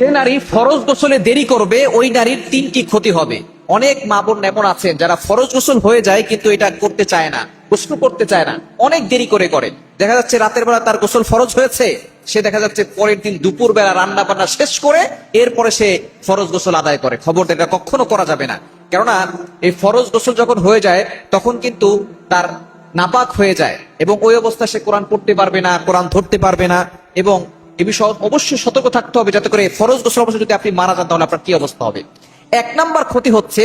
যে নারী ফরজ গোসলে দেরি করবে ওই নারীর তিনটি ক্ষতি হবে। অনেক মা বোন এমন আছেন যারা ফরজ গোসল হয়ে যায় কিন্তু এটা করতে চায় না, গোসল করতে চায় না, অনেক দেরি করে করে। দেখা যাচ্ছে রাতের বেলা তার গোসল ফরজ হয়েছে, সে দেখা যাচ্ছে পরের দিন দুপুর বেলা রান্না বান্না শেষ করে এরপরে সে ফরজ গোসল আদায় করে। খবর এটা কখনো করা যাবে না, কেননা এই ফরজ গোসল যখন হয়ে যায় তখন কিন্তু তার নাপাক হয়ে যায় এবং ওই অবস্থা সে কোরআন পড়তে পারবে না, কোরআন ধরতে পারবে না। এবং এ বিষয়ে অবশ্যই সতর্ক থাকতে হবে, যাতে করে ফরজ গোসল অবস্থায় যদি আপনি মারা যান তাহলে আপনার কি অবস্থা হবে। এক নাম্বার ক্ষতি হচ্ছে,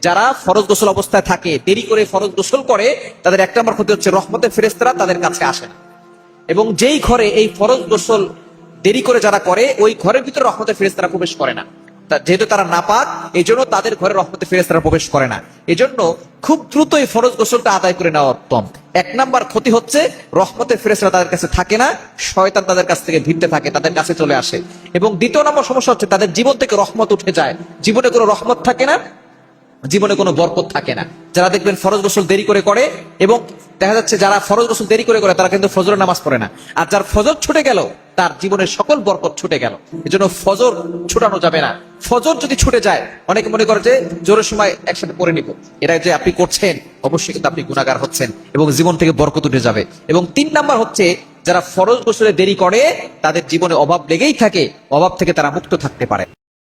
যারা ফরজ গোসল অবস্থায় থাকে দেরি করে ফরজ গোসল করে, তাদের এক নাম্বার ক্ষতি হচ্ছে রহমতের ফেরেশতারা তাদের কাছে আসে না। এবং যেই ঘরে এই ফরজ গোসল দেরি করে যারা করে ওই ঘরের ভিতরে রহমতের ফেরেশতারা প্রবেশ করে না, যেহেতু তারা নাপাক, এই জন্য তাদের ঘরে রহমতের ফেরেশতারা প্রবেশ করে না। এই জন্য খুব দ্রুত এই ফরজ গোসলটা আদায় করে নেওয়া উত্তম। এক নাম্বার ক্ষতি হচ্ছে রহমতের ফেরেশতারা তাদের কাছে থাকে না, শয়তান তাদের কাছ থেকে ভিড়তে থাকে, তাদের কাছে চলে আসে। এবং দ্বিতীয় নম্বর সমস্যা হচ্ছে তাদের জীবন থেকে রহমত উঠে যায়, জীবনে কোনো রহমত থাকে না, জীবনে কোনো বরকত থাকে না। যারা দেখবেন ফরজ গোসল দেরি করে করে, এবং দেখা যাচ্ছে যারা ফরজ গোসল দেরি করে করে তারা কিন্তু ফজরের নামাজ পড়ে না, আর যার ফজর ছুটে গেল তার জীবনের সকল বরকত ছুটে গেল। এই জন্য ফজর ছুটানো যাবে না। ফজর যদি ছুটে যায়, অনেকে মনে করে যে জোরের সময় একসাথে পড়ে নিব, এটা যে আপনি করছেন অবশ্যই কিন্তু আপনি গুনাহগার হচ্ছেন এবং জীবন থেকে বরকত উঠে যাবে। এবং তিন নাম্বার হচ্ছে, যারা ফরজ গোসলে দেরি করে তাদের জীবনে অভাব লেগেই থাকে, অভাব থেকে তারা মুক্ত থাকতে পারে।